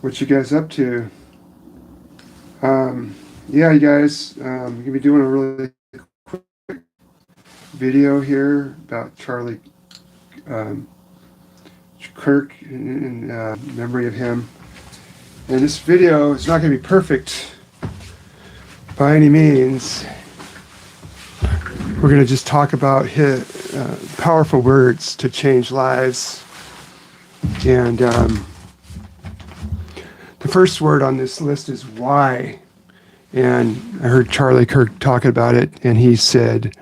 What you guys up to? Yeah, you guys, I'm gonna be doing a really quick video here about Charlie um, Kirk in memory of him. And this video is not gonna be perfect by any means. We're gonna just talk about his powerful words to change lives. And the first word on this list is why. And I heard Charlie Kirk talking about it, and he said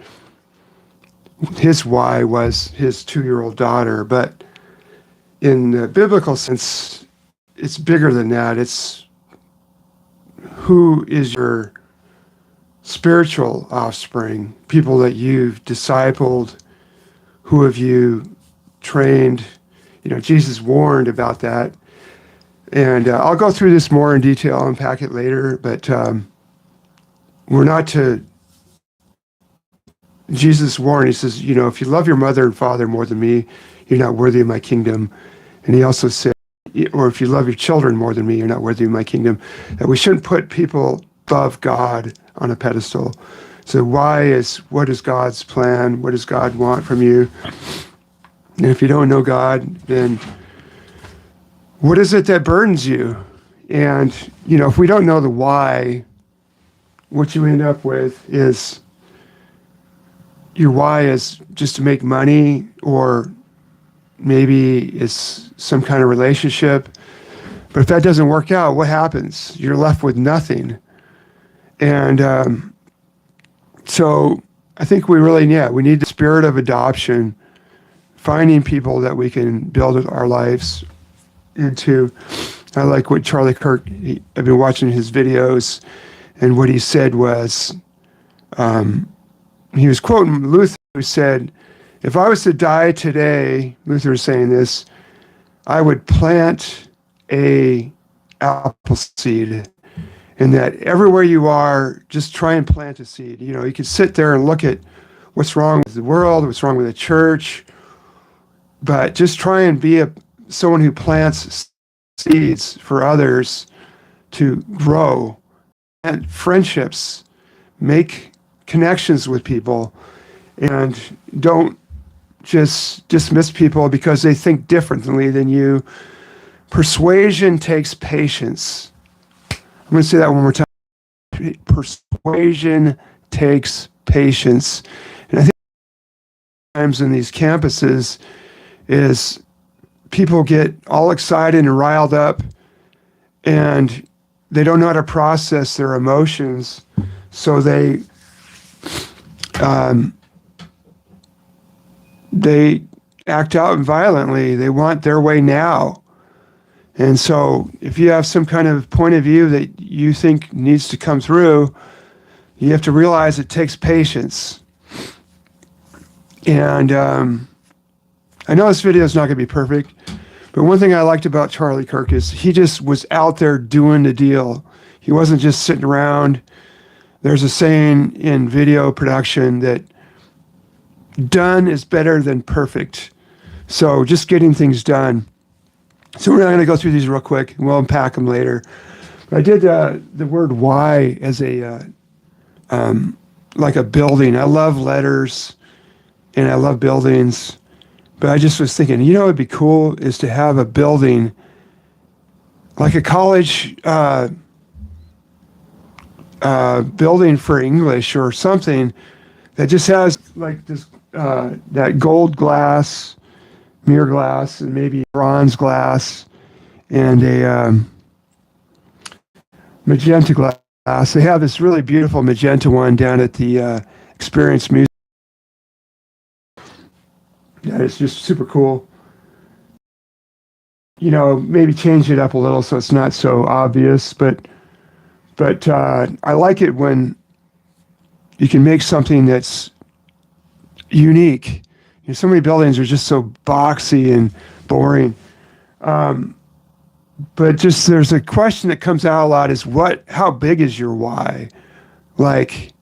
his why was his 2-year-old daughter. But in the biblical sense, it's bigger than that. It's who is your spiritual offspring, people that you've discipled, who have you trained. You know, Jesus warned about that. And I'll go through this more in detail, unpack it later, but we're not to, Jesus warned, he says, you know, if you love your mother and father more than me, you're not worthy of my kingdom. And he also said, or if you love your children more than me, you're not worthy of my kingdom. That we shouldn't put people above God on a pedestal. So what is God's plan? What does God want from you? And if you don't know God, then what is it that burdens you? And, you know, if we don't know the why, what you end up with is your why is just to make money, or maybe it's some kind of relationship. But if that doesn't work out, what happens? You're left with nothing. And so I think we need the spirit of adoption, finding people that we can build our lives into. I like what Charlie Kirk, I've been watching his videos, and what he said was, he was quoting Luther, who said, if I was to die today, Luther is saying this, I would plant a apple seed, and that everywhere you are, just try and plant a seed. You know, you can sit there and look at what's wrong with the world, what's wrong with the church, but just try and be someone who plants seeds for others to grow, and friendships, make connections with people, and don't just dismiss people because they think differently than you. Persuasion takes patience. I'm going to say that one more time. Persuasion takes patience. And I think times in these campuses is people get all excited and riled up, and they don't know how to process their emotions, so they act out violently. They want their way now. And so if you have some kind of point of view that you think needs to come through, you have to realize it takes patience. And I know this video is not going to be perfect, but one thing I liked about Charlie Kirk is he just was out there doing the deal. He wasn't just sitting around. There's a saying in video production that done is better than perfect. So just getting things done. So we're not going to go through these real quick, and we'll unpack them later. But I did the word why as a like a building. I love letters, and I love buildings. But I just was thinking, you know what would be cool is to have a building like a college building for English or something that just has like this that gold glass, mirror glass, and maybe bronze glass, and a magenta glass. They have this really beautiful magenta one down at the Experience Museum. Yeah, it's just super cool. You know, maybe change it up a little so it's not so obvious, but I like it when you can make something that's unique. You know, so many buildings are just so boxy and boring. But just there's a question that comes out a lot is how big is your why? Like,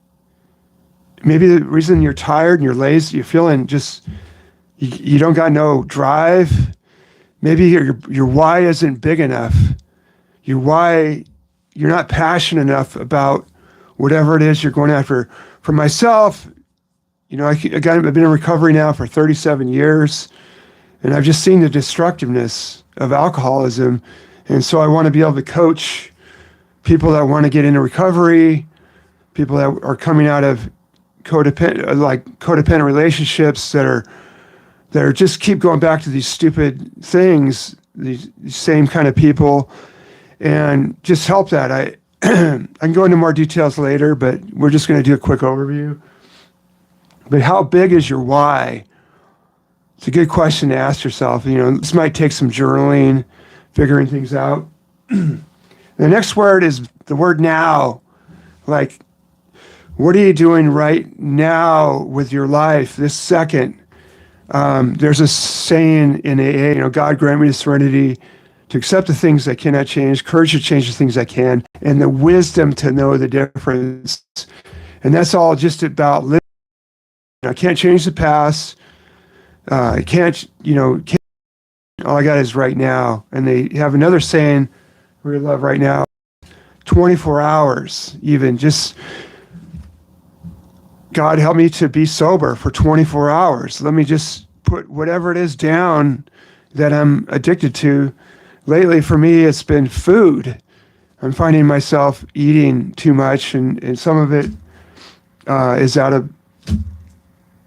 maybe the reason you're tired and you're lazy, you're feeling just, you don't got no drive. Maybe your why isn't big enough your why, you're not passionate enough about whatever it is you're going after. For myself, again, I've been in recovery now for 37 years, and I've just seen the destructiveness of alcoholism. And so I want to be able to coach people that want to get into recovery, people that are coming out of codependent relationships that are just keep going back to these stupid things, these same kind of people, and just help that. I can go into more details later, but we're just going to do a quick overview. But how big is your why? It's a good question to ask yourself. This might take some journaling, figuring things out. The next word is the word now. Like, what are you doing right now with your life, this second? There's a saying in AA, God grant me the serenity to accept the things that cannot change, courage to change the things that can, and the wisdom to know the difference. And that's all just about living. I can't change the past. I can't, all I got is right now. And they have another saying we love right now, 24 hours, even just, God help me to be sober for 24 hours. Let me just put whatever it is down that I'm addicted to. Lately, for me, it's been food. I'm finding myself eating too much, and some of it is out of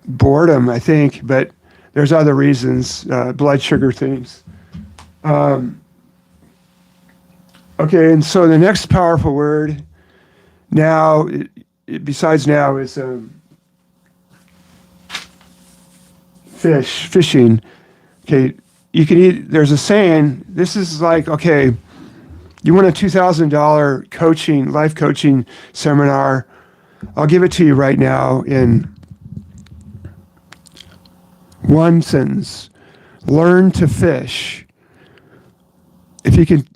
boredom, I think, but there's other reasons, blood sugar things. Okay, and so the next powerful word now, besides now, is fishing. Okay, you can eat, there's a saying, this is like, okay, you want a $2,000 life coaching seminar, I'll give it to you right now in one sentence. Learn to fish. If you can,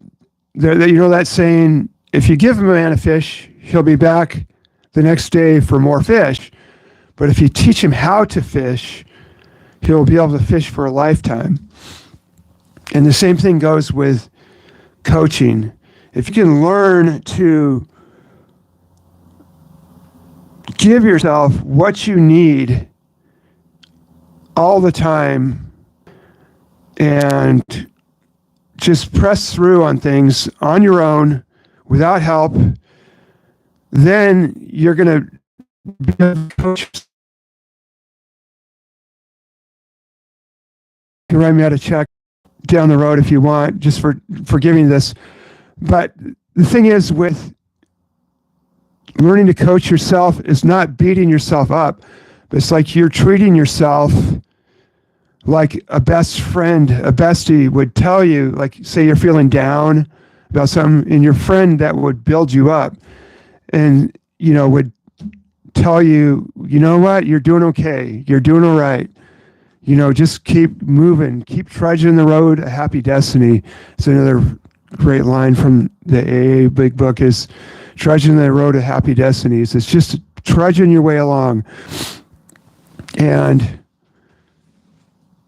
that saying, if you give a man a fish, he'll be back the next day for more fish. But if you teach him how to fish, he'll be able to fish for a lifetime. And the same thing goes with coaching. If you can learn to give yourself what you need all the time and just press through on things on your own without help, then you're going to be a coach. You can write me out a check down the road if you want, just for giving this. But the thing is, with learning to coach yourself is not beating yourself up. But it's like you're treating yourself like a best friend, a bestie would tell you, like, say you're feeling down about something, and your friend that would build you up and, would tell you, you know what, you're doing okay. You're doing all right. Just keep moving, keep trudging the road, a happy destiny. It's another great line from the AA Big Book is trudging the road to happy destinies. It's just trudging your way along. And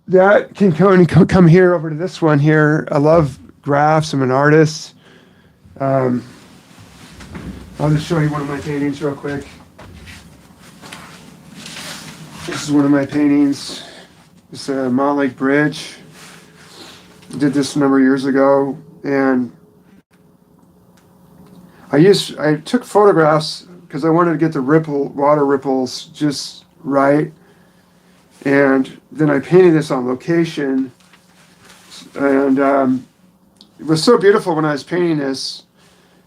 that can come here over to this one here. I love graphs. I'm an artist. I'll just show you one of my paintings real quick. This is one of my paintings. It's a Mountain Lake Bridge. I did this a number of years ago, and I took photographs because I wanted to get the water ripples just right. And then I painted this on location, and it was so beautiful when I was painting this,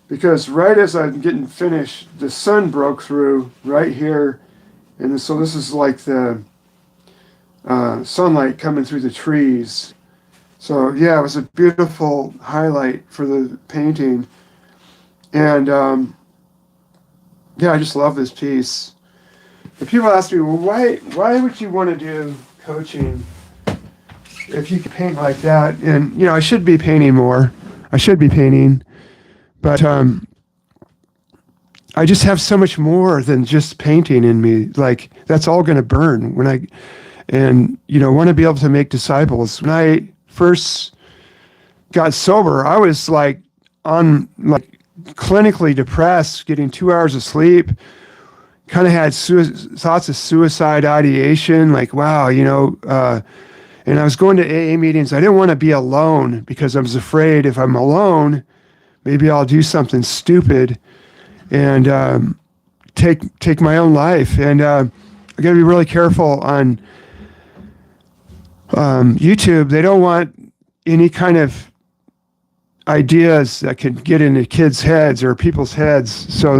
because right as I'm getting finished, the sun broke through right here, and so this is like the sunlight coming through the trees. So yeah, it was a beautiful highlight for the painting, and yeah, I just love this piece. But people ask me, well, why would you want to do coaching if you could paint like that? And, I should be painting more. I should be painting. But I just have so much more than just painting in me. Like, that's all going to burn want to be able to make disciples. When I first got sober, I was like, on like clinically depressed, getting 2 hours of sleep, kind of had thoughts of suicide ideation, like, wow, and I was going to AA meetings. I didn't want to be alone because I was afraid if I'm alone, maybe I'll do something stupid and take my own life. And I got to be really careful on YouTube. They don't want any kind of ideas that can get into kids' heads or people's heads. So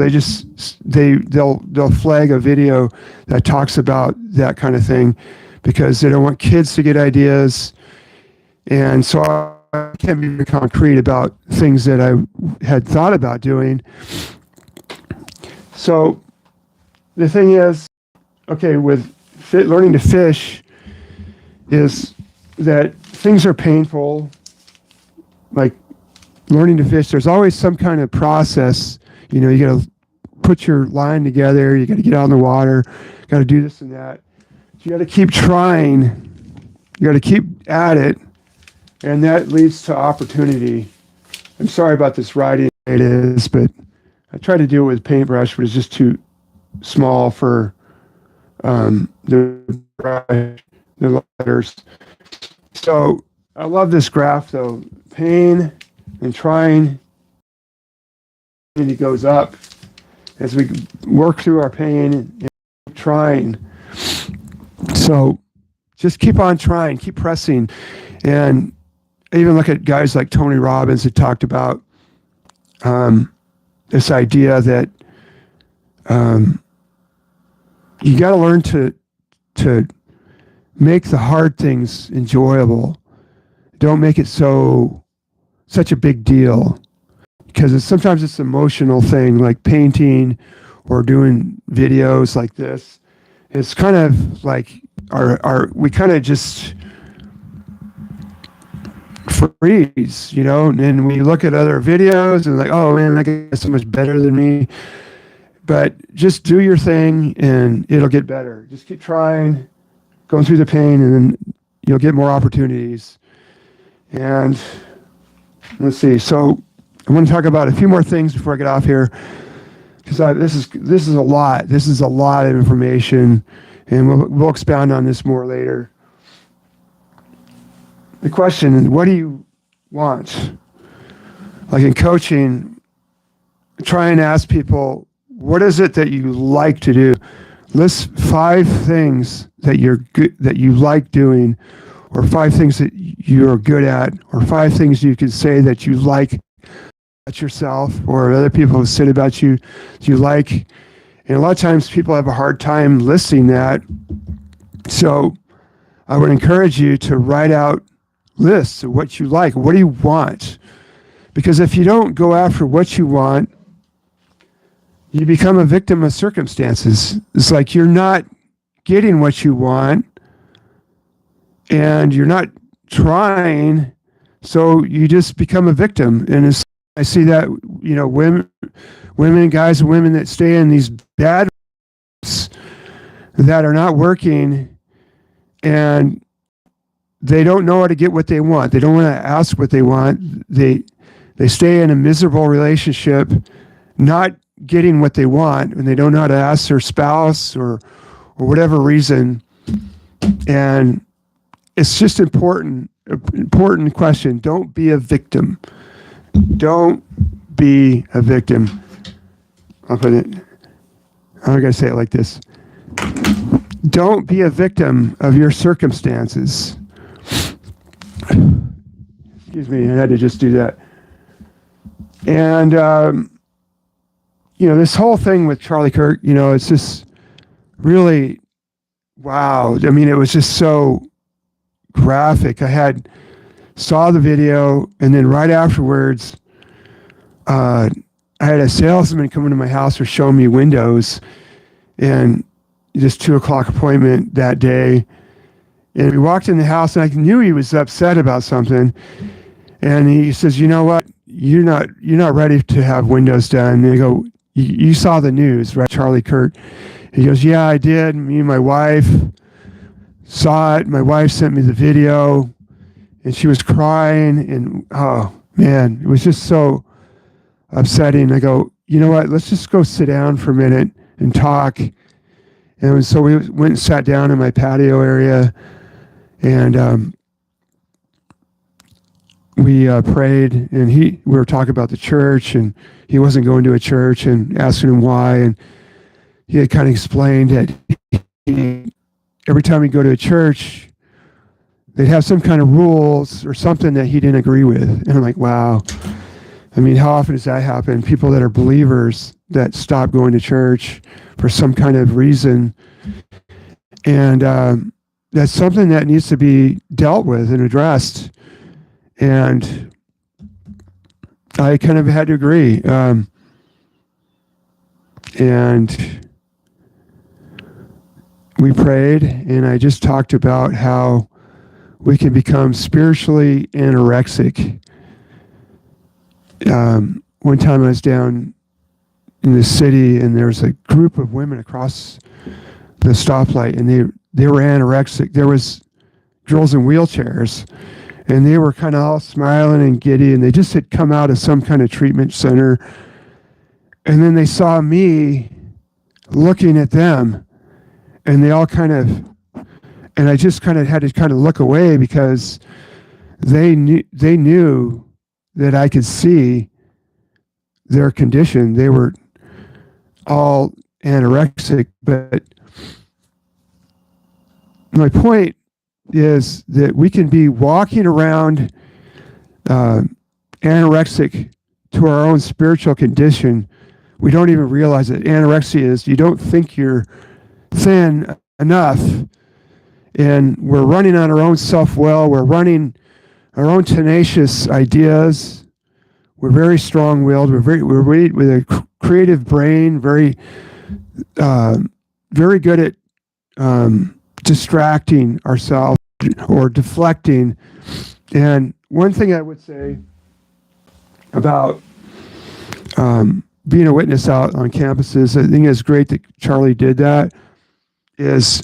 they'll flag a video that talks about that kind of thing because they don't want kids to get ideas. And so I can't be very concrete about things that I had thought about doing. So the thing is, okay, with learning to fish is that things are painful, like learning to fish. There's always some kind of process. You got to put your line together. You got to get out in the water. Got to do this and that. You got to keep trying. You got to keep at it, and that leads to opportunity. I'm sorry about this writing. It is, but I tried to do it with paintbrush, but it's just too small for the letters. So I love this graph though. Pain and trying, and it goes up as we work through our pain and trying. So just keep on trying, keep pressing. And I even look at guys like Tony Robbins that talked about this idea that you got to learn to make the hard things enjoyable. Don't make it such a big deal, because sometimes it's an emotional thing, like painting or doing videos like this. It's kind of like we kind of just freeze, and we look at other videos and like, oh man, that guy's so much better than me. But just do your thing and it'll get better. Just keep trying, going through the pain, and then you'll get more opportunities. And let's see. So I want to talk about a few more things before I get off here, because this is a lot. This is a lot of information, and we'll expound on this more later. The question: what do you want? Like in coaching, try and ask people, what is it that you like to do? List 5 things that you like doing, or 5 things that you're good at, or 5 things you could say that you like about yourself, or other people have said about you that you like. And a lot of times people have a hard time listing that. So I would encourage you to write out lists of what you like. What do you want? Because if you don't go after what you want, you become a victim of circumstances. It's like you're not getting what you want, and you're not trying, so you just become a victim. And I see that, women, guys and women that stay in these bad that are not working, and they don't know how to get what they want. They don't want to ask what they want. They stay in a miserable relationship, not getting what they want, and they don't know how to ask their spouse or whatever reason. And it's just important question. Don't be a victim. Don't be a victim. I'm going to say it like this. Don't be a victim of your circumstances. Excuse me, I had to just do that. And, this whole thing with Charlie Kirk, it's just really, wow. I mean, it was just so graphic. I saw the video, and then right afterwards, I had a salesman come into my house for showing me windows, and just 2:00 appointment that day. And we walked in the house, and I knew he was upset about something. And he says, "You know what? You're not ready to have windows done." And I go, "You saw the news, right, Charlie Kirk?" He goes, "Yeah, I did. Me and my wife saw it. My wife sent me the video, and she was crying. And oh man, it was just so upsetting. I go, you know what? Let's just go sit down for a minute and talk. And so we went and sat down in my patio area, and we prayed. And we were talking about the church, and he wasn't going to a church, and asking him why. And he had kind of explained that every time he'd go to a church, they'd have some kind of rules or something that he didn't agree with. And I'm like, wow. I mean, how often does that happen? People that are believers that stop going to church for some kind of reason. And that's something that needs to be dealt with and addressed. And I kind of had to agree. And we prayed, and I just talked about how we can become spiritually anorexic. One time I was down in the city, and there was a group of women across the stoplight, and they were anorexic. There was girls in wheelchairs, and they were kind of all smiling and giddy, and they just had come out of some kind of treatment center. And then they saw me looking at them, and they all kind of, and I just kind of had to kind of look away, because they knew that I could see their condition. They were all anorexic. But my point is that we can be walking around anorexic to our own spiritual condition. We don't even realize it. Anorexia is you don't think you're thin enough, and we're running on our own self-will. We're running our own tenacious ideas. We're very strong-willed. We're with a creative brain, very good at distracting ourselves or deflecting. And one thing I would say about being a witness out on campuses, I think it's great that Charlie did that, is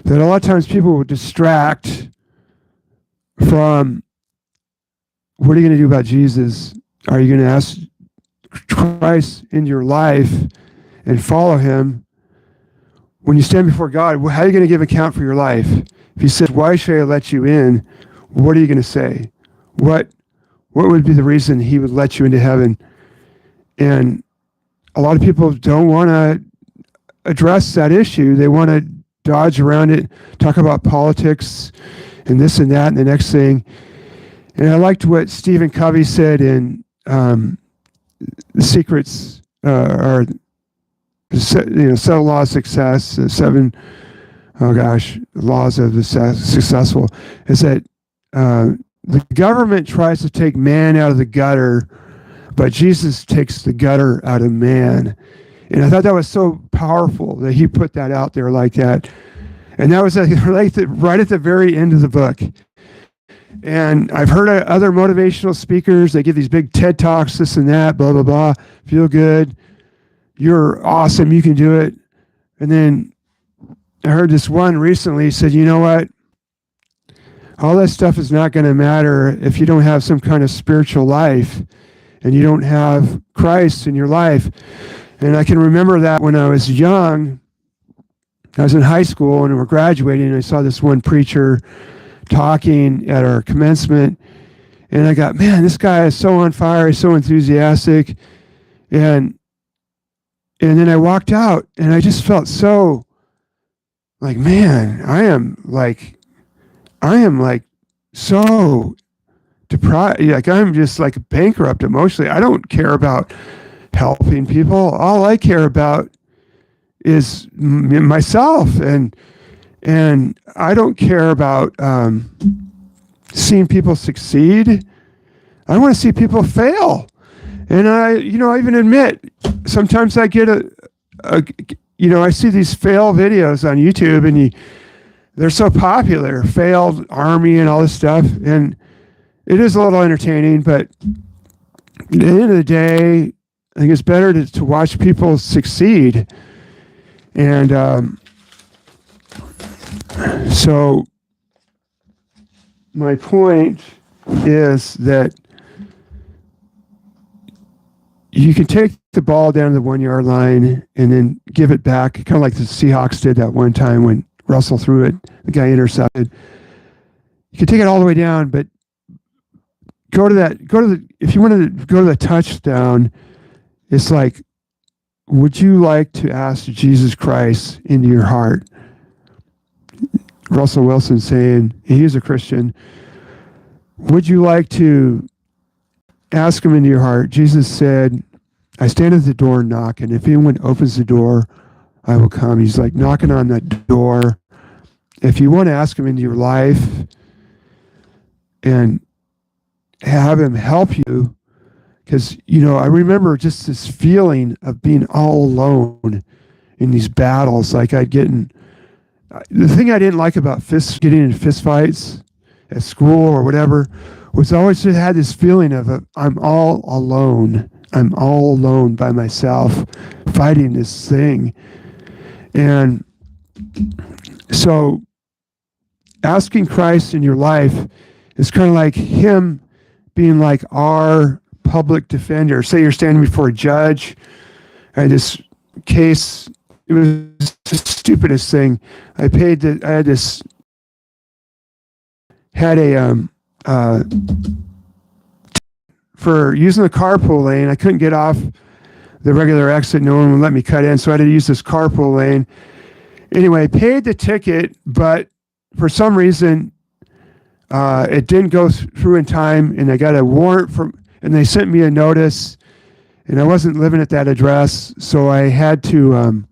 that a lot of times people will distract from, what are you going to do about Jesus? Are you going to ask Christ into your life and follow him? When you stand before God, how are you going to give account for your life? If he says, why should I let you in? What are you going to say? What would be the reason he would let you into heaven? And a lot of people don't want to address that issue. They want to dodge around it, talk about politics and this and that and the next thing. And I liked what Stephen Covey said in The Secrets, or 7 Laws of Success, Laws of the Successful, is that the government tries to take man out of the gutter, but Jesus takes the gutter out of man. And I thought that was so powerful that he put that out there like that. And that was right at the very end of the book. And I've heard other motivational speakers, they give these big TED Talks, this and that, blah, blah, blah, feel good, you're awesome, you can do it. And then I heard this one recently said, you know what? All that stuff is not going to matter if you don't have some kind of spiritual life and you don't have Christ in your life. And I can remember that when I was young, I was in high school and we were graduating, and I saw this one preacher talking at our commencement, and I got, man, this guy is so on fire, he's so enthusiastic. And then I walked out, and I just felt so like, man, I am like so deprived, like I'm just like bankrupt emotionally. I don't care about helping people. All I care about is myself, and I don't care about seeing people succeed. I want to see people fail. And I even admit, sometimes I get I see these fail videos on YouTube, and they're so popular, failed army and all this stuff, and it is a little entertaining, but at the end of the day, I think it's better to watch people succeed. And so my point is that you can take the ball down to the 1 yard line and then give it back, kind of like the Seahawks did that one time when Russell threw it, the guy intercepted. You can take it all the way down, but if you wanted to go to the touchdown, it's like, would you like to ask Jesus Christ into your heart? Russell Wilson saying, he's a Christian. Would you like to ask him into your heart? Jesus said, I stand at the door and knock, and if anyone opens the door, I will come. He's like knocking on that door. If you want to ask him into your life and have him help you, because, I remember just this feeling of being all alone in these battles. Like the thing I didn't like about getting in fist fights at school or whatever was I always had this feeling of I'm all alone. I'm all alone by myself fighting this thing. And so asking Christ in your life is kind of like him being like our public defender. Say you're standing before a judge. I had this case. It was the stupidest thing. Had for using the carpool lane. I couldn't get off the regular exit. No one would let me cut in, so I had to use this carpool lane. Anyway, paid the ticket, but for some reason, it didn't go through in time, and I got a warrant and they sent me a notice, and I wasn't living at that address, so I had to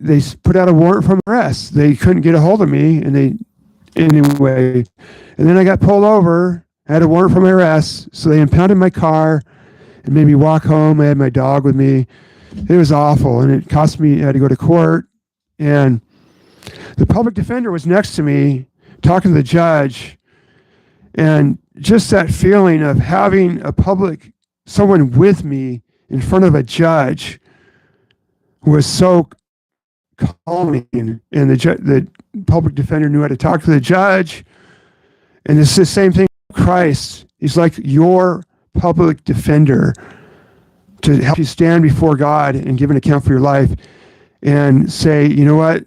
they put out a warrant from arrest. They couldn't get a hold of me, and anyway, and then I got pulled over. I had a warrant from arrest, so they impounded my car and made me walk home. I had my dog with me. It was awful, and it cost me. I had to go to court, and the public defender was next to me talking to the judge, and just that feeling of having someone with me in front of a judge was so calming. And the public defender knew how to talk to the judge. And it's the same thing with Christ. He's like your public defender to help you stand before God and give an account for your life and say, you know what?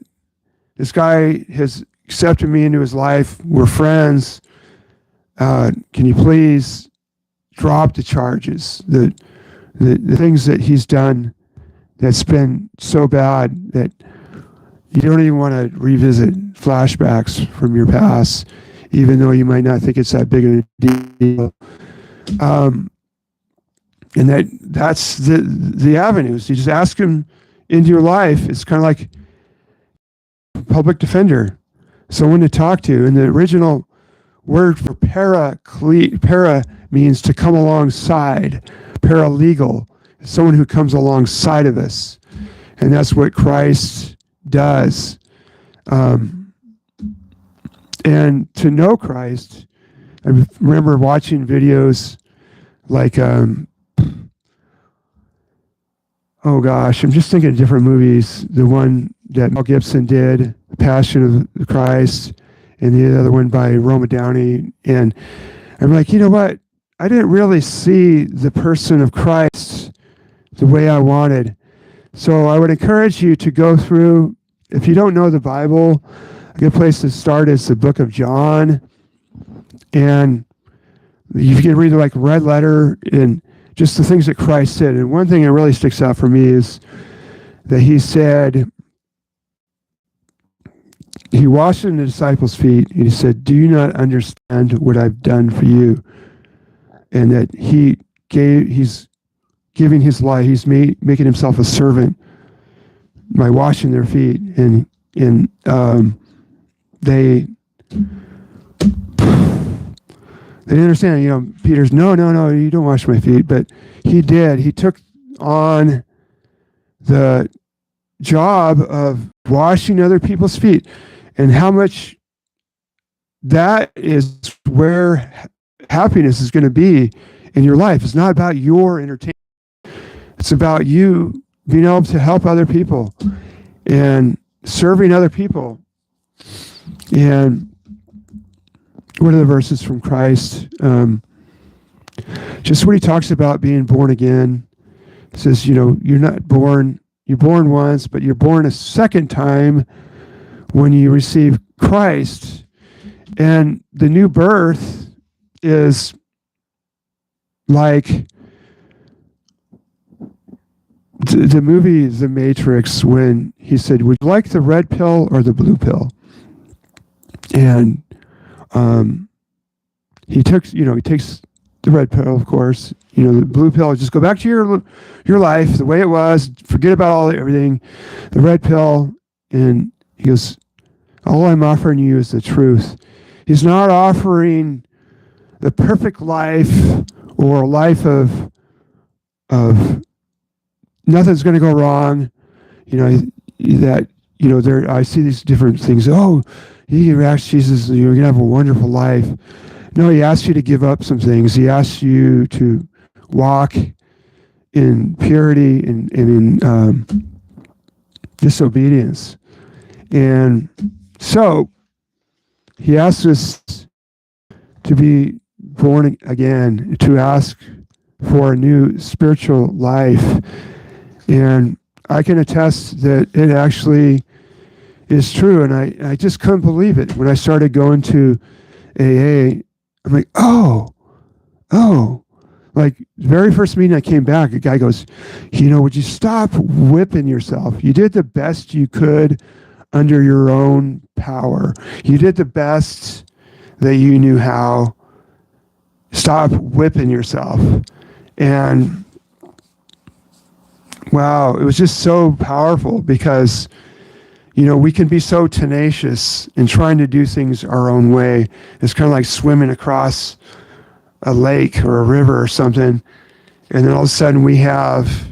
This guy has accepted me into his life. We're friends. Can you please drop the charges? The things that he's done that's been so bad that you don't even want to revisit flashbacks from your past, even though you might not think it's that big of a deal. And that's the avenues. You just ask him into your life. It's kind of like public defender, someone to talk to. And the original word for para means to come alongside. Paralegal, someone who comes alongside of us. And that's what Christ does. And to know Christ, I remember watching videos like, oh gosh, I'm just thinking of different movies. The one that Mel Gibson did, Passion of Christ, and the other one by Roma Downey. And I'm like, you know what? I didn't really see the person of Christ the way I wanted. So I would encourage you to go through, if you don't know the Bible, a good place to start is the book of John. And you can read like Red Letter and just the things that Christ said. And one thing that really sticks out for me is that he said, he washed the disciples' feet, and he said, do you not understand what I've done for you? And that he's giving his life, he's making himself a servant by washing their feet. And they didn't understand, Peter's, no, you don't wash my feet. But he did. He took on the job of washing other people's feet. And how much that is where happiness is going to be in your life. It's not about your entertainment. It's about you being able to help other people and serving other people. And one of the verses from Christ, just when he talks about being born again. It says, you're not born, you're born once, but you're born a second time when you receive Christ. And the new birth is like the movie The Matrix, when he said, would you like the red pill or the blue pill? And he takes the red pill, of course. The blue pill, just go back to your life the way it was, forget about everything. The red pill, and he goes, all I'm offering you is the truth. He's not offering the perfect life or a life of nothing's going to go wrong. There I see these different things. Oh, you ask Jesus, you're going to have a wonderful life. No, he asks you to give up some things. He asks you to walk in purity and in disobedience. And so he asks us to be born again, to ask for a new spiritual life. And I can attest that it actually is true. And I just couldn't believe it. When I started going to AA, I'm like, oh, like the very first meeting I came back, a guy goes, would you stop whipping yourself? You did the best you could under your own power. You did the best that you knew how. Stop whipping yourself. And wow, it was just so powerful because, we can be so tenacious in trying to do things our own way. It's kind of like swimming across a lake or a river or something, and then all of a sudden we have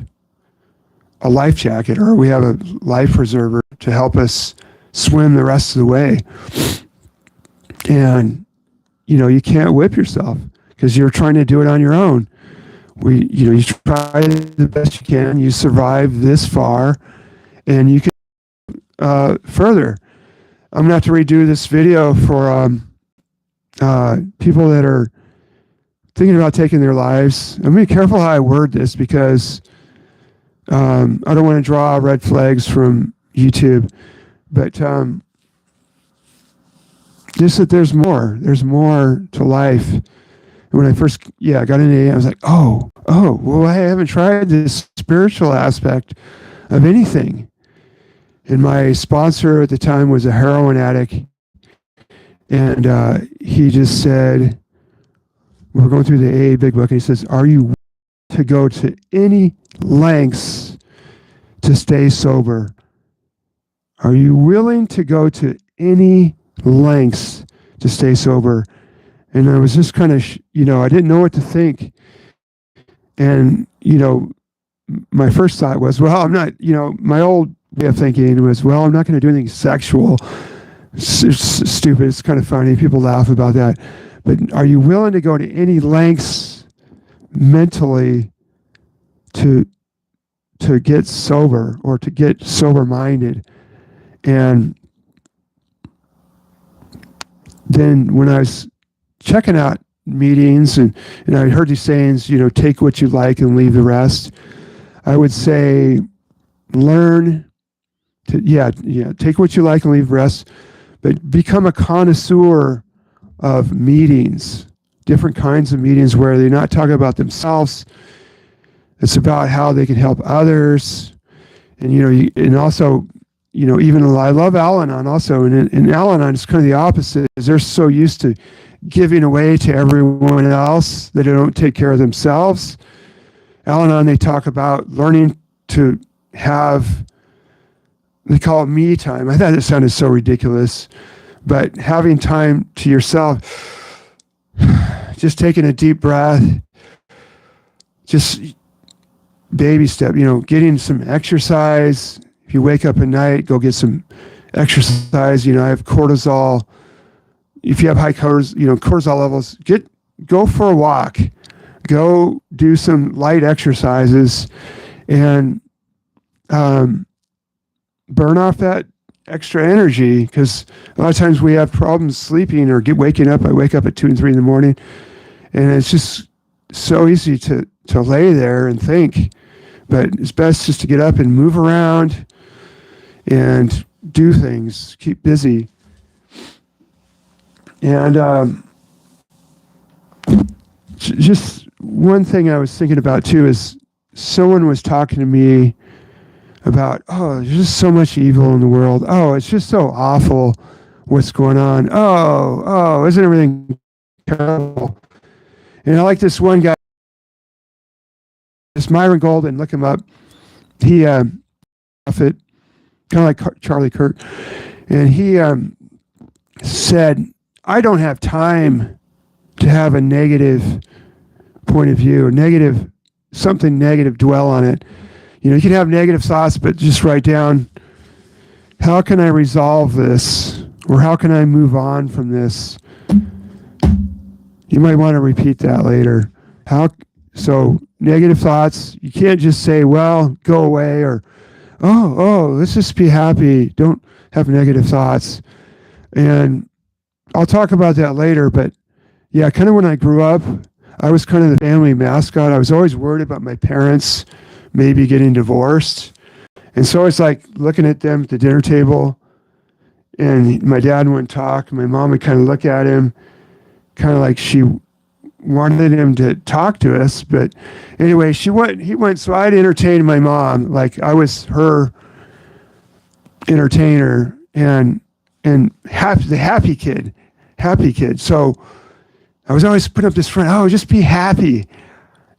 a life jacket or we have a life preserver to help us swim the rest of the way. And, you can't whip yourself because you're trying to do it on your own. You try the best you can, you survive this far, and you can further. I'm going to have to redo this video for people that are thinking about taking their lives. I'm going to be careful how I word this because I don't want to draw red flags from YouTube, but just that there's more to life. And when I first got into AA, I was like, oh, well, I haven't tried this spiritual aspect of anything. And my sponsor at the time was a heroin addict. And he just said, we're going through the AA Big Book, and he says, are you willing to go to any lengths to stay sober? Are you willing to go to any lengths to stay sober? And I was just kind of, I didn't know what to think. And, my first thought was, well, I'm not, my old way of thinking was, well, I'm not going to do anything sexual. Stupid. It's kind of funny. People laugh about that. But are you willing to go to any lengths mentally to get sober or to get sober-minded? And then when I was checking out meetings and I heard these sayings, take what you like and leave the rest, I would say learn to, take what you like and leave the rest, but become a connoisseur of meetings, different kinds of meetings where they're not talking about themselves. It's about how they can help others. And, and also, even though I love Al-Anon also, and in Al-Anon, it's kind of the opposite, is they're so used to giving away to everyone else that they don't take care of themselves. Al-Anon, they talk about learning to have, they call it me time. I thought it sounded so ridiculous, but having time to yourself, just taking a deep breath, just baby step, getting some exercise. If you wake up at night, go get some exercise. I have cortisol. If you have high cortisol levels, go for a walk, go do some light exercises, and burn off that extra energy, because a lot of times we have problems sleeping or waking up. I wake up at 2 and 3 in the morning, and it's just so easy to lay there and think. But it's best just to get up and move around and do things, keep busy. And just one thing I was thinking about too is someone was talking to me about, oh, there's just so much evil in the world. Oh, it's just so awful what's going on. Oh, isn't everything terrible? And I like this one guy, this Myron Golden, look him up. He, prophet, kind of like Charlie Kirk. And he said, I don't have time to have a negative point of view, something negative, dwell on it. You can have negative thoughts, but just write down, how can I resolve this? Or how can I move on from this? You might want to repeat that later. So negative thoughts, you can't just say, well, go away, or, oh, let's just be happy. Don't have negative thoughts. And I'll talk about that later, but yeah, kind of when I grew up, I was kind of the family mascot. I was always worried about my parents maybe getting divorced. And so it's like looking at them at the dinner table, and my dad wouldn't talk. My mom would kind of look at him, kind of like she wanted him to talk to us. But anyway, he went, so I'd entertain my mom, like I was her entertainer, and the happy kid. So I was always putting up this front, oh, just be happy.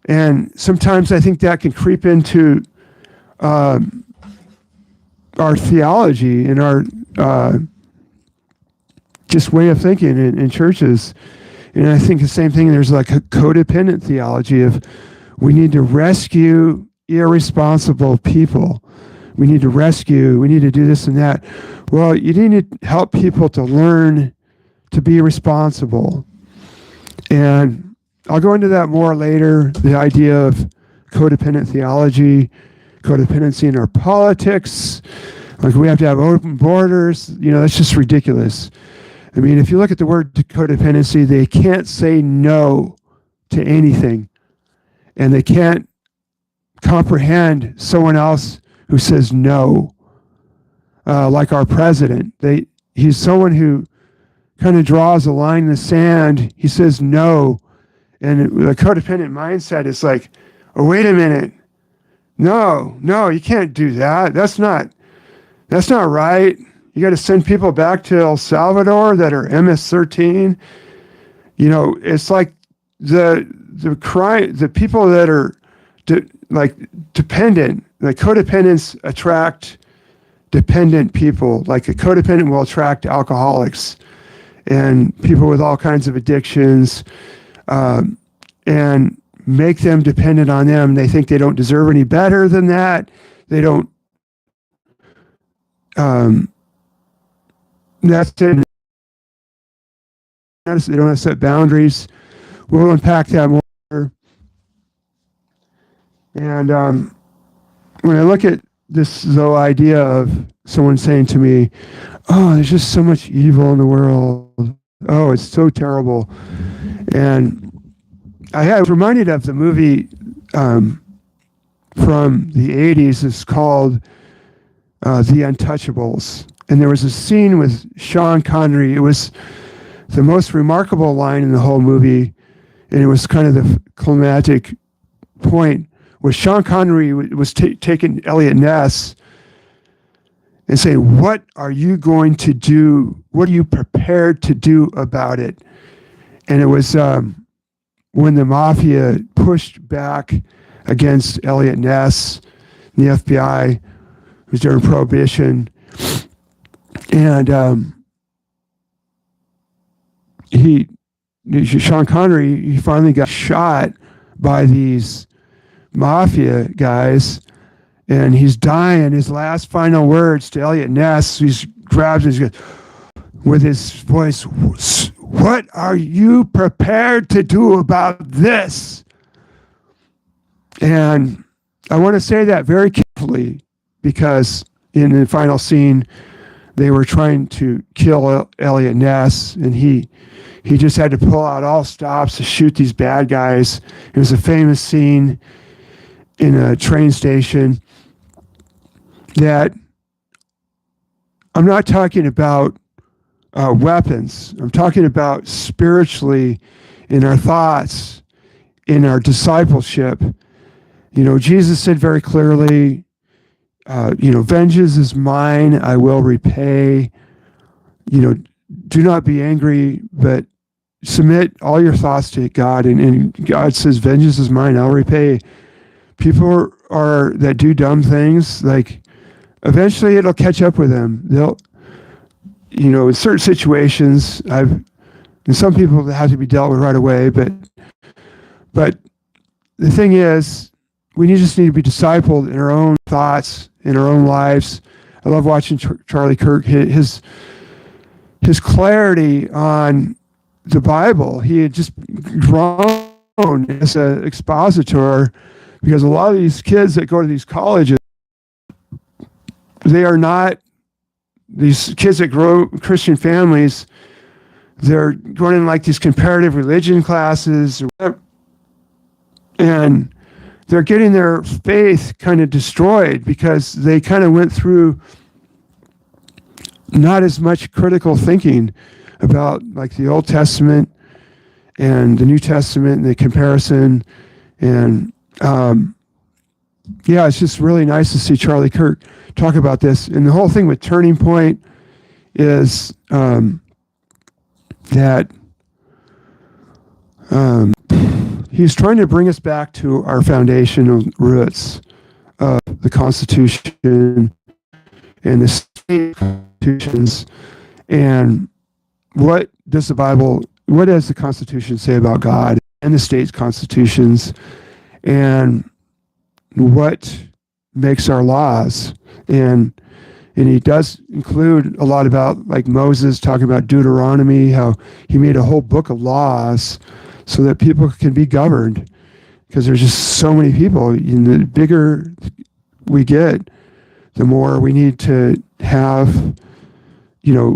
And sometimes I think that can creep into our theology and our just way of thinking in churches. And I think the same thing, there's like a codependent theology of we need to rescue irresponsible people. We need to do this and that. Well, you need to help people to learn to be responsible. And I'll go into that more later, the idea of codependent theology, codependency in our politics, like we have to have open borders. That's just ridiculous. I mean, if you look at the word codependency, they can't say no to anything, and they can't comprehend someone else who says no, like our president. He's someone who kind of draws a line in the sand. He says no. And the codependent mindset is like, oh, wait a minute. No, you can't do that. That's not right. You got to send people back to El Salvador that are MS-13. It's like the people that are dependent, like codependents attract dependent people. Like a codependent will attract alcoholics and people with all kinds of addictions, and make them dependent on them. They think they don't deserve any better than that. They don't. That's it. They don't have set boundaries. We'll unpack that more. And when I look at this idea of someone saying to me, oh, there's just so much evil in the world. Oh, it's so terrible. And I was reminded of the movie from the 80s. It's called The Untouchables. And there was a scene with Sean Connery. It was the most remarkable line in the whole movie. And it was kind of the climactic point where Sean Connery was taking Elliot Ness and saying, what are you going to do? What are you prepared to do about it? And it was when the mafia pushed back against Elliot Ness, the FBI, who's during Prohibition. And Sean Connery, he finally got shot by these mafia guys, and he's dying. His last final words to Elliot Ness, he grabs his, with his voice, what are you prepared to do about this? And I want to say that very carefully, because in the final scene, they were trying to kill Elliot Ness, and he just had to pull out all stops to shoot these bad guys. It was a famous scene in a train station. That I'm not talking about weapons. I'm talking about spiritually in our thoughts, in our discipleship. Jesus said very clearly, vengeance is mine, I will repay. Do not be angry, but submit all your thoughts to God. And God says, vengeance is mine, I'll repay. People are that do dumb things, like eventually it'll catch up with them. They'll, in certain situations, and some people have to be dealt with right away, but the thing is, we just need to be discipled in our own thoughts, in our own lives. I love watching Charlie Kirk, his clarity on the Bible. He had just grown as an expositor, because a lot of these kids that go to these colleges, they are not, these kids that grow Christian families, they're going in like these comparative religion classes, or whatever, and they're getting their faith kind of destroyed because they kind of went through not as much critical thinking about like the Old Testament and the New Testament and the comparison. And it's just really nice to see Charlie Kirk talk about this. And the whole thing with Turning Point is that he's trying to bring us back to our foundational roots of the Constitution and the state constitutions. And what does the Constitution say about God and the state's constitutions, and what makes our laws? And he does include a lot about, like, Moses talking about Deuteronomy, how he made a whole book of laws so that people can be governed, because there's just so many people. And the bigger we get, the more we need to have,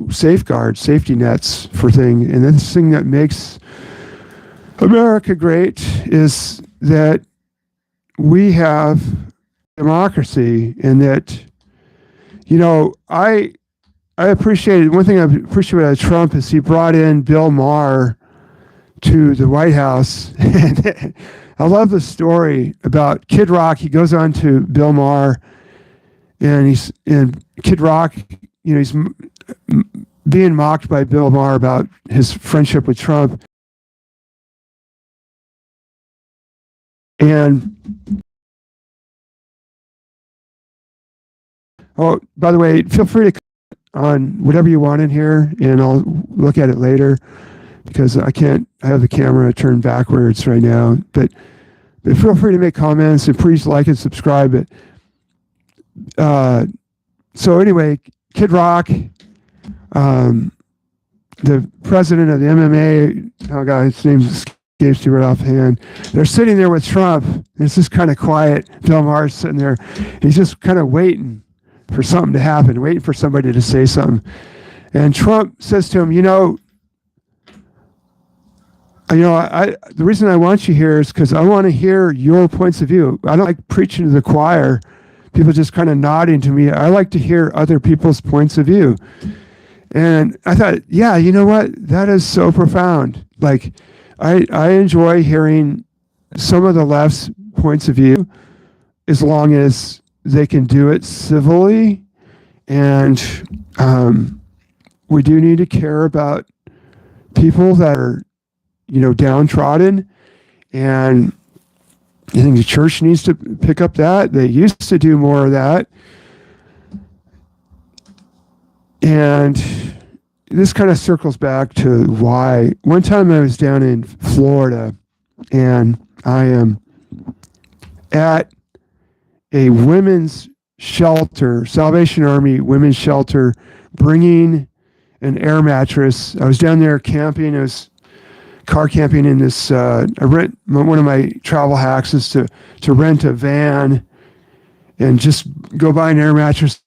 safeguards, safety nets for things. And this thing that makes America great is that we have democracy, and that, I appreciated, one thing I appreciated about Trump is he brought in Bill Maher to the White House. And I love the story about Kid Rock. He goes on to Bill Maher, and Kid Rock, he's being mocked by Bill Maher about his friendship with Trump. And oh, by the way, feel free to comment on whatever you want in here, and I'll look at it later, because I have the camera turned backwards right now. But feel free to make comments, and please like and subscribe. So anyway, Kid Rock, the president of the MMA, oh God, his name escapes me right offhand. They're sitting there with Trump, and it's just kind of quiet. Bill Maher's sitting there. He's just kind of waiting for something to happen, waiting for somebody to say something. And Trump says to him, the reason I want you here is because I want to hear your points of view. I don't like preaching to the choir, people just kind of nodding to me. I like to hear other people's points of view. And I thought, yeah, you know what? That is so profound. Like, I enjoy hearing some of the left's points of view, as long as they can do it civilly. And we do need to care about people that are, downtrodden. And I think the church needs to pick up that. They used to do more of that. And this kind of circles back to why. One time I was down in Florida, and I am at a women's shelter, Salvation Army women's shelter, bringing an air mattress. I was down there camping. I was car camping in this, one of my travel hacks is to rent a van and just go buy an air mattress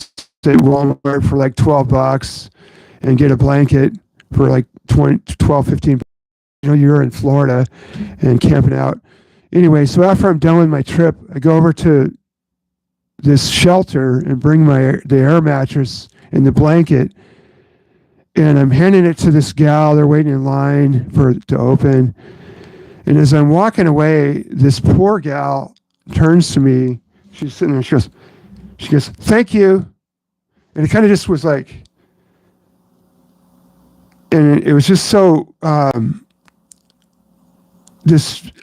at Walmart for like $12 and get a blanket for like 12, 15. You're in Florida and camping out. Anyway, so after I'm done with my trip, I go over to this shelter and bring the air mattress and the blanket, and I'm handing it to this gal. They're waiting in line for it to open. And as I'm walking away, this poor gal turns to me. She's sitting there. She goes, "Thank you." And it kind of just was like, and it was just so, I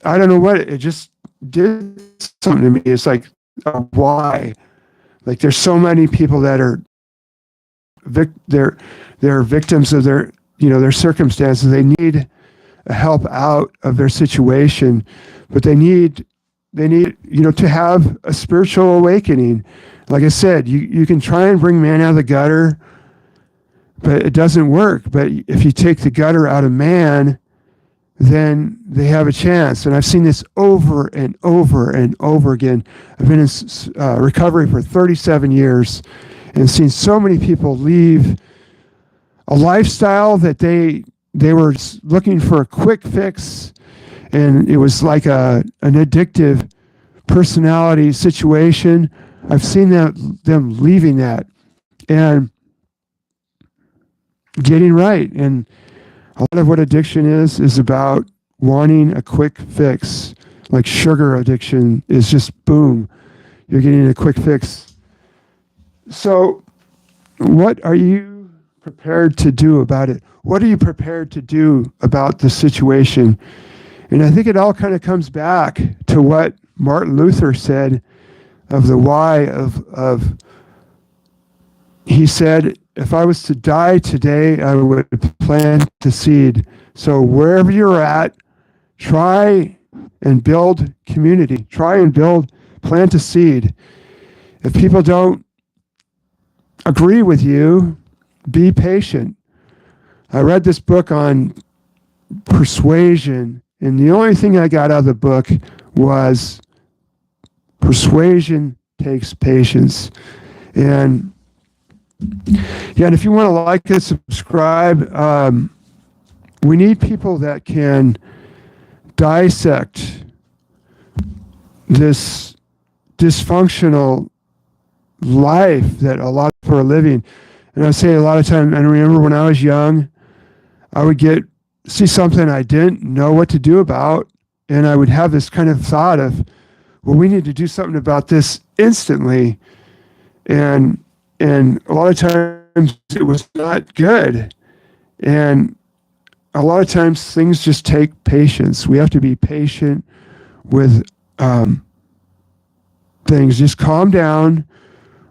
don't know what, it just did something to me. It's like, why? Like, there's so many people that are, they're victims of their circumstances. They need a help out of their situation, but they need to have a spiritual awakening. Like I said, you can try and bring man out of the gutter, but it doesn't work. But if you take the gutter out of man, then they have a chance. And I've seen this over and over and over again. I've been in recovery for 37 years and seen so many people leave a lifestyle that they were looking for a quick fix, and it was like an addictive personality situation. I've seen them leaving that and getting right. And a lot of what addiction is about wanting a quick fix. Like sugar addiction is just boom, you're getting a quick fix. So what are you prepared to do about it? What are you prepared to do about the situation? And I think it all kind of comes back to what Martin Luther said of the why of he said, if I was to die today, I would plant the seed. So wherever you're at, try and build community. Plant a seed. If people don't agree with you, be patient. I read this book on persuasion, and the only thing I got out of the book was persuasion takes patience. And if you want to like and subscribe, we need people that can dissect this dysfunctional life that a lot of people are living. And I say a lot of times, I remember when I was young, I would see something I didn't know what to do about, and I would have this kind of thought of, well, we need to do something about this instantly. And a lot of times it was not good. And a lot of times things just take patience. We have to be patient with things. Just calm down,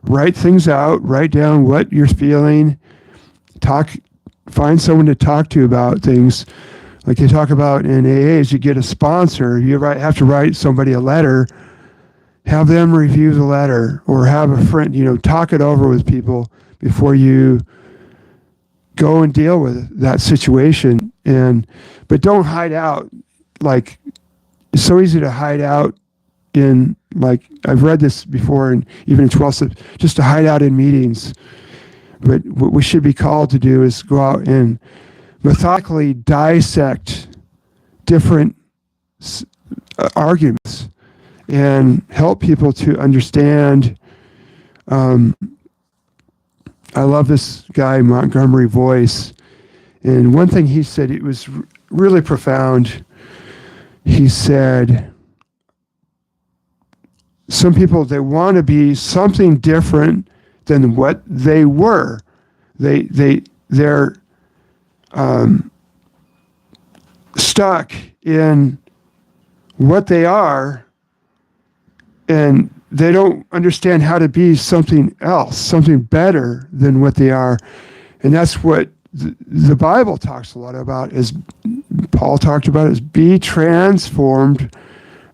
write things out, write down what you're feeling, find someone to talk to about things. Like they talk about in AAs, you get a sponsor, you have to write somebody a letter, have them review the letter, or have a friend, talk it over with people before you go and deal with that situation. But don't hide out. Like, it's so easy to hide out in, like, I've read this before, and even in 12 steps, just to hide out in meetings. But what we should be called to do is go out and methodically dissect different arguments and help people to understand. I love this guy, Montgomery Boyce, and one thing he said, it was really profound. He said, some people, they want to be something different than what they were. They're stuck in what they are, and they don't understand how to be something else, something better than what they are. And that's what the Bible talks a lot about, is Paul talked about, is be transformed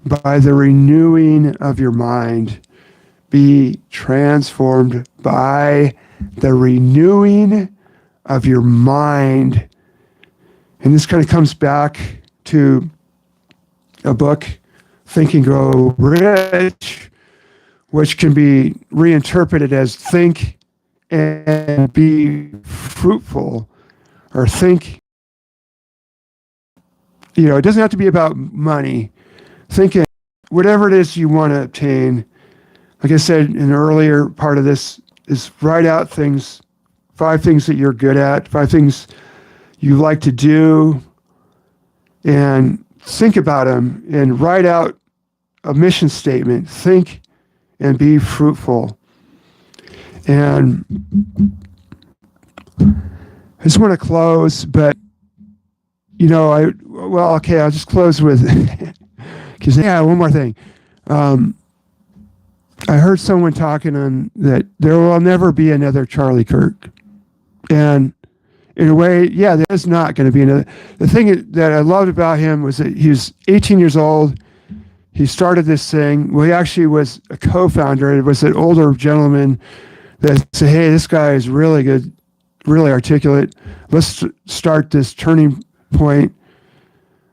by the renewing of your mind. Be transformed by the renewing of your mind. And this kind of comes back to a book, Think and Grow Rich, which can be reinterpreted as think and be fruitful, or think, it doesn't have to be about money. Thinking whatever it is you want to obtain. Like I said in the earlier part of this, is write out 5 things that you're good at, 5 things you like to do, and think about them and write out a mission statement. Think and be fruitful. And I just want to close, but I'll just close with, because one more thing. I heard someone talking on that there will never be another Charlie Kirk. And in a way, there's not going to be another. The thing that I loved about him was that he was 18 years old. He started this thing. Well, he actually was a co-founder. It was an older gentleman that said, hey, this guy is really good, really articulate. Let's start this Turning Point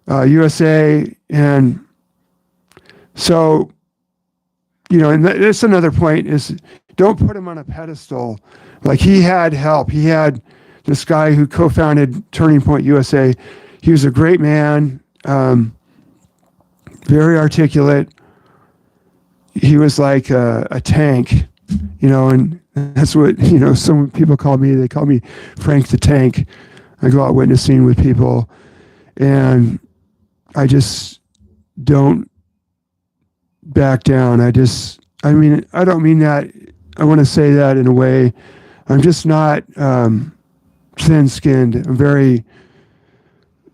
USA. And so, and that's another point, is don't put him on a pedestal. Like, he had help. He had this guy who co-founded Turning Point USA. He was a great man, very articulate. He was like a tank, and that's what, some people call me. They call me Frank the Tank. I go out witnessing with people, and I just don't back down. I don't mean that. I want to say that in a way. I'm just not thin-skinned. I'm very,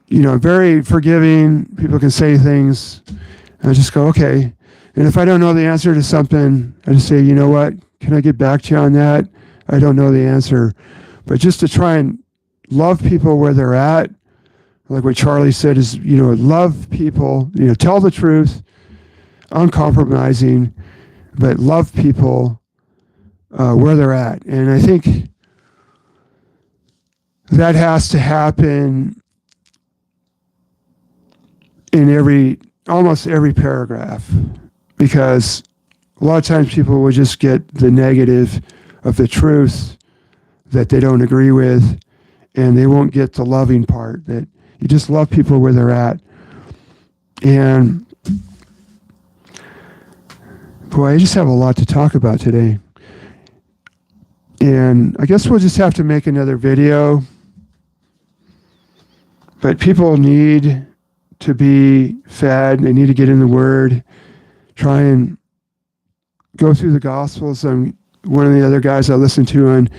very forgiving. People can say things, and I just go, okay. And if I don't know the answer to something, I just say, you know what? Can I get back to you on that? I don't know the answer. But just to try and love people where they're at, like what Charlie said, is, love people, tell the truth, uncompromising, but love people where they're at. And I think that has to happen in almost every paragraph, because a lot of times people will just get the negative of the truth that they don't agree with, and they won't get the loving part, that you just love people where they're at. And boy, I just have a lot to talk about today. And I guess we'll just have to make another video. But people need to be fed. They need to get in the Word. Try and go through the Gospels. One of the other guys I listen to on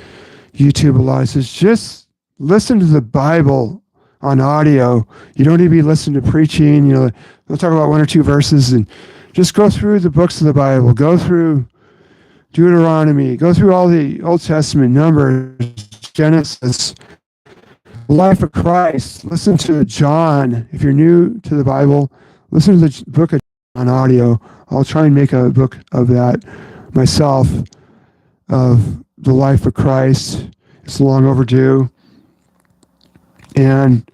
YouTube a lot says, just listen to the Bible on audio. You don't need to be listening to preaching. They'll talk about 1 or 2 verses, and just go through the books of the Bible. Go through Deuteronomy. Go through all the Old Testament, Numbers, Genesis, life of Christ. Listen to John. If you're new to the Bible, listen to the book of John on audio. I'll try and make a book of that myself, of the life of Christ. It's long overdue. And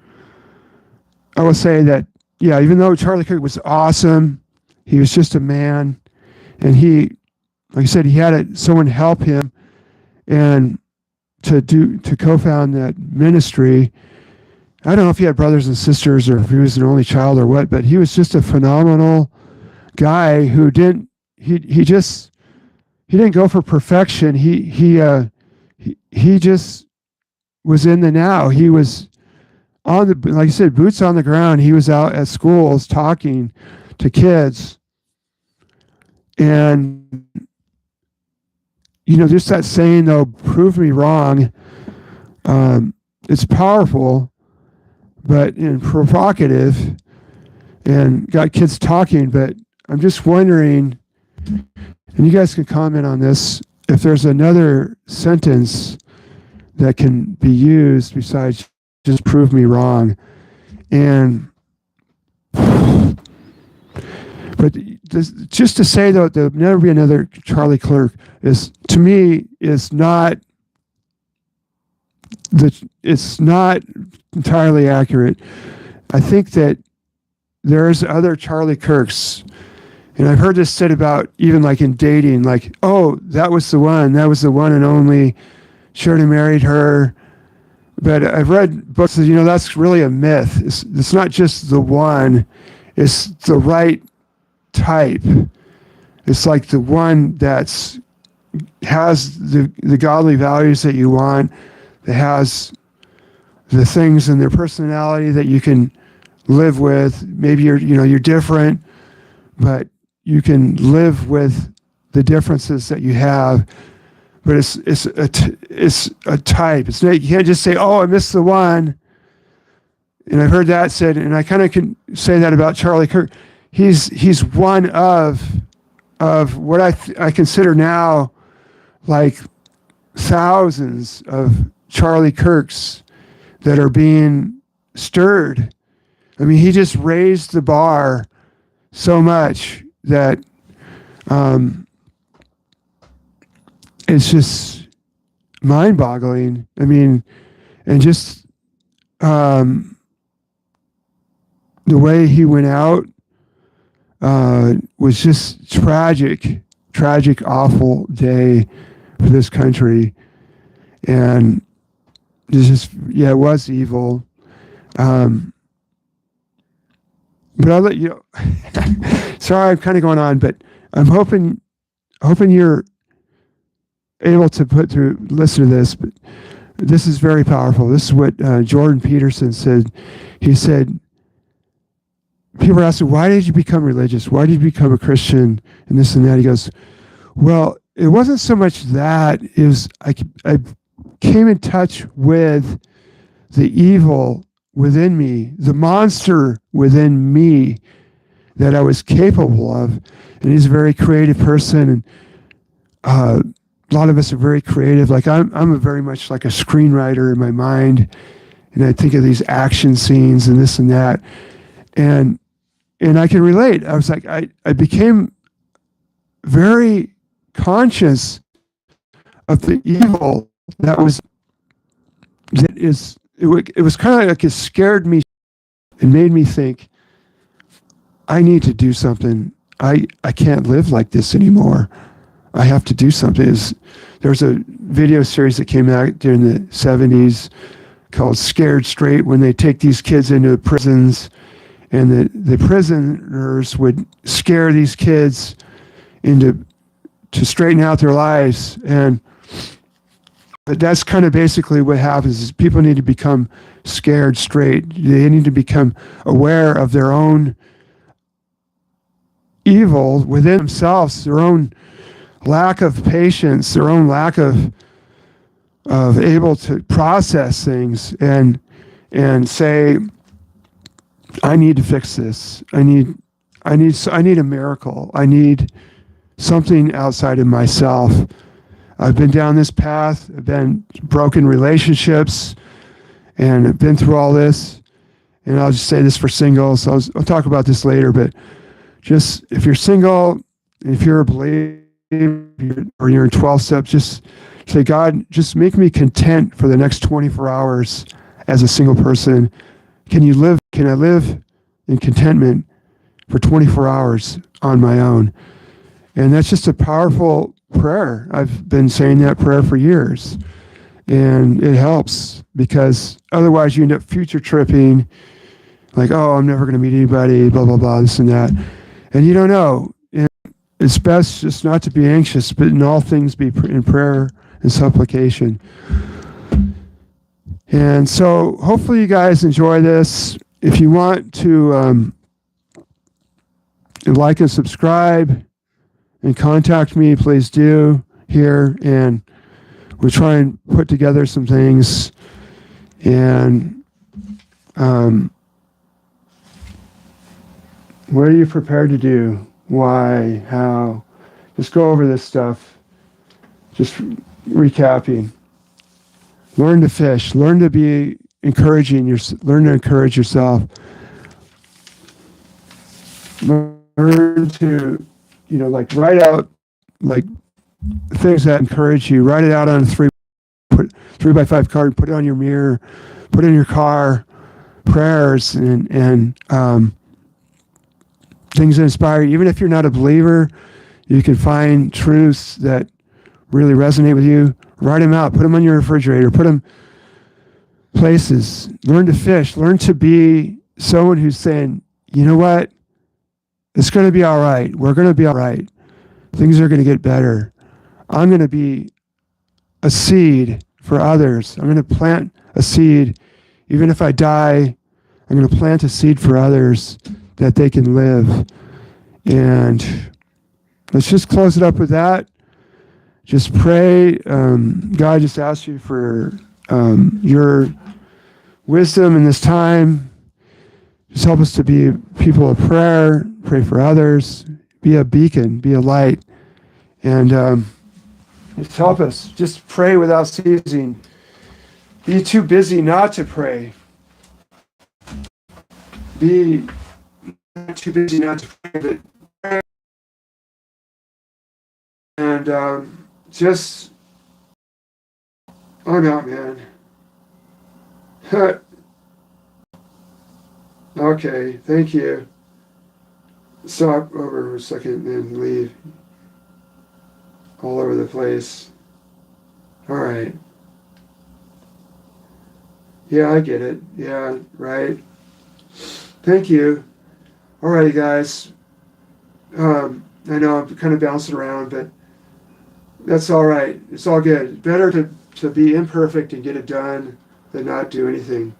I will say that, even though Charlie Kirk was awesome, he was just a man, and he, like I said, he had someone help him and to co-found that ministry. I don't know if he had brothers and sisters or if he was an only child or what, but he was just a phenomenal guy who didn't go for perfection. He just was in the now. He was like I said, boots on the ground. He was out at schools talking to kids. And, just that saying, though, prove me wrong. It's powerful, but provocative, and got kids talking. But I'm just wondering, and you guys can comment on this, if there's another sentence that can be used besides just prove me wrong. And but just to say, though, there'll never be another Charlie Kirk to me is not it's not entirely accurate. I think that there's other Charlie Kirks, and I've heard this said about even like in dating, like, oh, that was the one and only Sheridan married her. But I've read books that, that's really a myth. It's not just the one, it's the right type. It's like the one that's has the godly values that you want, that has the things in their personality that you can live with. Maybe you're different, but you can live with the differences that you have. But it's a type. It's not, you can't just say, "Oh, I missed the one." And I've heard that said, and I kind of can say that about Charlie Kirk. He's one of what I consider now like thousands of Charlie Kirks that are being stirred. I mean, he just raised the bar so much that it's just mind-boggling. I mean, and just the way he went out was just tragic, awful day for this country. And it's just, it was evil. But I'll let you sorry, I'm kind of going on, but I'm hoping you're able to listen to this. But this is very powerful. This is what Jordan Peterson said. He said, people ask him, "Why did you become religious? Why did you become a Christian?" And this and that. He goes, "Well, it wasn't so much that. It was I came in touch with the evil within me, the monster within me that I was capable of." And he's a very creative person, and a lot of us are very creative. Like I'm a very much like a screenwriter in my mind, and I think of these action scenes and this and that, and I can relate. I was like, I became very conscious of the evil it was kind of like it scared me and made me think, I need to do something. I can't live like this anymore. I have to do something. There's a video series that came out during the 70s called Scared Straight, when they take these kids into prisons, and the prisoners would scare these kids to straighten out their lives. But that's kind of basically what happens is people need to become scared straight. They need to become aware of their own evil within themselves, their own lack of patience, their own lack of able to process things and say, I need to fix this. I need a miracle. I need something outside of myself. I've been down this path. I've been broken relationships, and I've been through all this. And I'll just say this for singles. I'll talk about this later, but just if you're single, if you're a believer, or you're in 12 steps, just say, God, just make me content for the next 24 hours as a single person. Can I live in contentment for 24 hours on my own? And that's just a powerful prayer. I've been saying that prayer for years. And it helps, because otherwise you end up future tripping, like, oh, I'm never going to meet anybody, blah, blah, blah, this and that. And you don't know. And it's best just not to be anxious, but in all things be in prayer and supplication. And so hopefully you guys enjoy this. If you want to like and subscribe and contact me, please do here. And we'll try and put together some things. And what are you prepared to do? Why? How? Just go over this stuff. Just recapping. Learn to fish. Learn to be encouraging. Learn to encourage yourself. Learn to, like write out like things that encourage you. Write it out on a 3x5 card. Put it on your mirror. Put it in your car. Prayers and things that inspire you. Even if you're not a believer, you can find truths that really resonate with you. Write them out. Put them on your refrigerator. Put them places. Learn to fish. Learn to be someone who's saying, you know what? It's going to be all right. We're going to be all right. Things are going to get better. I'm going to be a seed for others. I'm going to plant a seed. Even if I die, I'm going to plant a seed for others that they can live. And let's just close it up with that. Just pray. God, just ask you for your wisdom in this time. Just help us to be people of prayer, pray for others, be a beacon, be a light. And just help us. Just pray without ceasing. Be too busy not to pray. Be not too busy not to pray, but pray. And just, I'm out, man. Okay, thank you. Stop over for a second and leave. All over the place. All right. Yeah, I get it. Yeah, right. Thank you. All right, guys. I know I'm kind of bouncing around, but that's all right. It's all good. Better to be imperfect and get it done than not do anything.